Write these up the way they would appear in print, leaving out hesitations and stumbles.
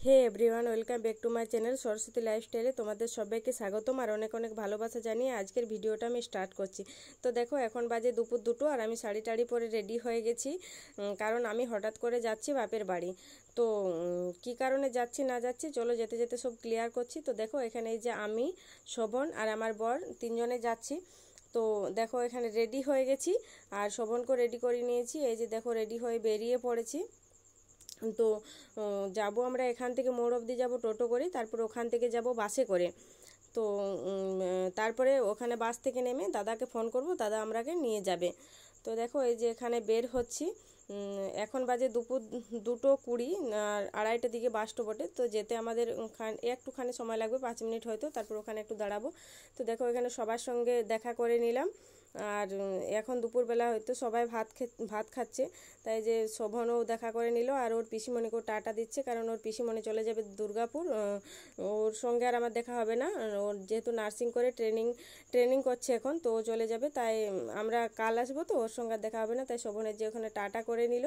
Hey everyone, welcome back to my channel Saraswati লাইফস্টাইলে তোমাদের সবাইকে স্বাগতম আর অনেক অনেক ভালোবাসা জানিয়ে আজকের ভিডিওটা আমি স্টার্ট করছি। তো দেখো এখন বাজে দুপুর 2টো আর আমি শাড়ি টাড়ি পরে রেডি হয়ে গেছি, কারণ আমি হঠাৎ করে যাচ্ছি বাপের বাড়ি। তো কি কারণে যাচ্ছি না যাচ্ছি চলো যেতে যেতে সব ক্লিয়ার করছি। তো দেখো এখানে এই যে আমি, শোভন আর আমার বর তিনজনে যাচ্ছি। তো দেখো এখানে রেডি হয়ে গেছি আর শোভনকেও রেডি করে নিয়েছি। এই যে দেখো রেডি হয়ে বেরিয়ে পড়েছি। তো যাব আমরা এখান থেকে মোড় অবধি যাব টোটো করে, তারপর ওখান থেকে যাব বাসে করে। তো তারপরে ওখানে বাস থেকে নেমে দাদাকে ফোন করব, দাদা আমরাকে নিয়ে যাবে। তো দেখো এই যে এখানে বের হচ্ছি। এখন বাজে দুপুর 2:20 আর 2:30টার দিকে বাসটা বটে। তো যেতে আমাদের একটুখানি সময় লাগবে, 5 মিনিট হয়তো, তারপর ওখানে একটু দাঁড়াবো। তো দেখো এখানে সবার সঙ্গে দেখা করে নিলাম। আর এখন দুপুরবেলা হয়তো সবাই ভাত খাচ্ছে, তাই যে শোভনও দেখা করে নিল আর ওর পিসিমণিকেও টাটা দিচ্ছে, কারণ ওর পিসিমণি চলে যাবে দুর্গাপুর। ওর সঙ্গে আর আমার দেখা হবে না, ওর যেহেতু নার্সিং করে ট্রেনিং করছে এখন, তো ও চলে যাবে। তাই আমরা কাল আসবো, তো ওর সঙ্গে আর দেখা হবে না। তাই শোভনের যে ওখানে টাটা করে নিল।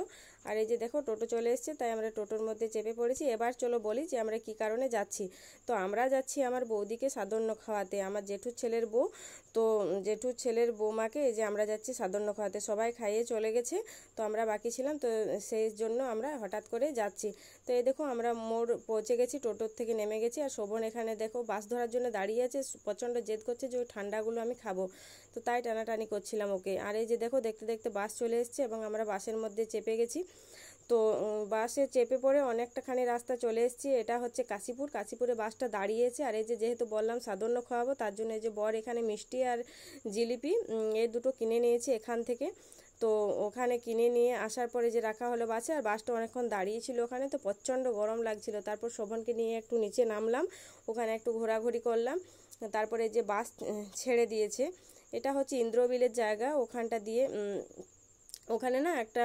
আর এই যে দেখো টোটো চলে এসছে, তাই আমরা টোটোর মধ্যে চেপে পড়েছি। এবার চলো বলি যে আমরা কি কারণে যাচ্ছি। তো আমরা যাচ্ছি আমার বৌদিকে সাদন্য খাওয়াতে, আমার জেঠুর ছেলের বউ। তো জেঠুর ছেলের বৌমাকে এই যে আমরা যাচ্ছি সাদন্য খাওয়াতে। সবাই খাইয়ে চলে গেছে, তো আমরা বাকি ছিলাম, তো সেই জন্য আমরা হঠাৎ করে যাচ্ছি। তো এই দেখো আমরা মোড় পৌঁছে গেছি, টোটোর থেকে নেমে গেছি। আর শোভন এখানে দেখো বাস ধরার জন্য দাঁড়িয়ে আছে, প্রচণ্ড জেদ করছে যে ওই ঠান্ডাগুলো আমি খাবো। তো তাই টানাটানি করছিলাম ওকে। আর এই যে দেখো দেখতে দেখতে বাস চলে এসছে এবং আমরা বাসের মধ্যে চেপে গেছি। তো বাসে চেপে পড়ে অনেকটাখানি রাস্তা চলে এসেছি। এটা হচ্ছে কাশীপুরে বাসটা দাঁড়িয়েছে। আর এই যে যেহেতু বললাম সাদন্য খাওয়াবো, তার জন্য এই যে বর এখানে মিষ্টি আর জিলিপি এই দুটো কিনে নিয়েছি এখান থেকে। তো ওখানে কিনে নিয়ে আসার পরে যে রাখা হলো বাসে, আর বাসটা অনেকক্ষণ দাঁড়িয়েছিল ওখানে, তো প্রচণ্ড গরম লাগছিল। তারপর শোভনকে নিয়ে একটু নিচে নামলাম, ওখানে একটু ঘোরাঘুরি করলাম। তারপরে যে বাস ছেড়ে দিয়েছে, এটা হচ্ছে ইন্দ্রবিলের জায়গা। ওখানটা দিয়ে ওখানে না একটা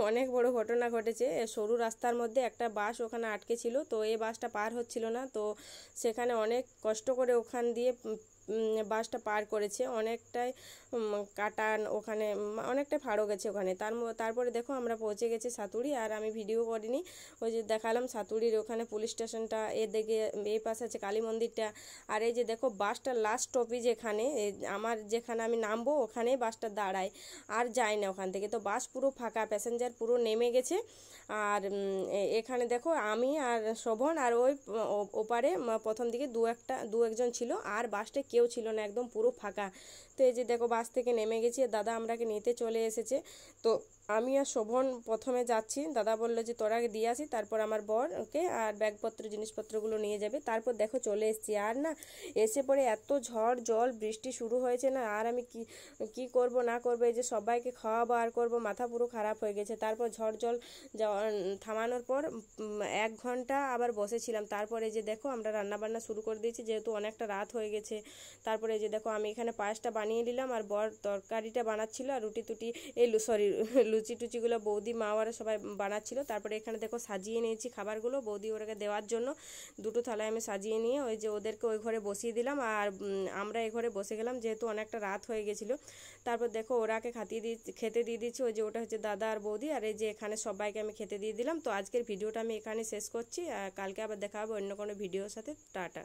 অনেক বড় ঘটনা ঘটেছে। সরু রাস্তার মধ্যে একটা বাস ওখানে আটকে ছিল, তো এই বাসটা পার হচ্ছিল না। তো সেখানে অনেক কষ্ট করে ওখান দিয়ে বাসটা পার করেছে, অনেকটাই কাটান ওখানে, অনেকটাই ফাড়ো গেছে ওখানে। তারপরে দেখো আমরা পৌঁছে গেছি সাতুড়ি। আর আমি ভিডিও করিনি, ওই যে দেখালাম সাতুড়ির ওখানে পুলিশ স্টেশনটা, এদিকে এই পাশে আছে কালী মন্দিরটা। আর এই যে দেখো বাসটা লাস্ট স্টপেজ এখানে, আমার যেখানে আমি নামবো ওখানেই বাসটা দাঁড়ায়, আর যায় না ওখান থেকে। তো বাস পুরো ফাঁকা, প্যাসেঞ্জার পুরো নেমে গেছে। আর এখানে দেখো আমি আর শোভন আর ওই ওপারে প্রথম দিকে দু একজন ছিল, আর বাসটা কেউ ছিল না, একদম পুরো ফাঁকা। তো এই যে দেখো বাস থেকে নেমে গেছি, দাদা আমরাকে নিতে চলে এসেছে। তো আমি আর শোভন প্রথমে যাচ্ছি, দাদা বললো যে তোরা দিয়ে আসি, তারপর আমার বরকে আর ব্যাগপত্র জিনিসপত্রগুলো নিয়ে যাবে। তারপর দেখো চলে এসেছি। আর না এসে পরে এত ঝড় জল বৃষ্টি শুরু হয়েছে না, আর আমি কি করব না করবো, এই যে সবাইকে খাওয়াবো আর করবো, মাথা পুরো খারাপ হয়ে গেছে। তারপর ঝড় জল থামানোর পর 1 ঘন্টা আবার বসেছিলাম। তারপরে যে দেখো আমরা রান্নাবান্না শুরু করে দিয়েছি, যেহেতু অনেকটা রাত হয়ে গেছে। তারপরে এই যে দেখো আমি এখানে পায়েসটা বানিয়ে নিলাম, আর বর তরকারিটা বানাচ্ছিল, আর লুচি টুচিগুলো বৌদি মা ওরা সবাই বানাচ্ছিল। তারপরে এখানে দেখো সাজিয়ে নিয়েছি খাবারগুলো বৌদি ওরাকে দেওয়ার জন্য। 2টো থালায় আমি সাজিয়ে নিয়ে ওই যে ওদেরকে ওই ঘরে বসিয়ে দিলাম, আর আমরা এই ঘরে বসে গেলাম, যেহেতু অনেকটা রাত হয়ে গেছিলো। তারপর দেখো ওরাকে খেতে দিয়ে দিচ্ছি, ওই যে ওটা হচ্ছে দাদা আর বৌদি, আর এই যে এখানে সবাইকে আমি খেতে দিয়ে দিলাম। তো আজকের ভিডিওটা আমি এখানে শেষ করছি, আর কালকে আবার দেখা হবে অন্য কোনো ভিডিওর সাথে। টাটা।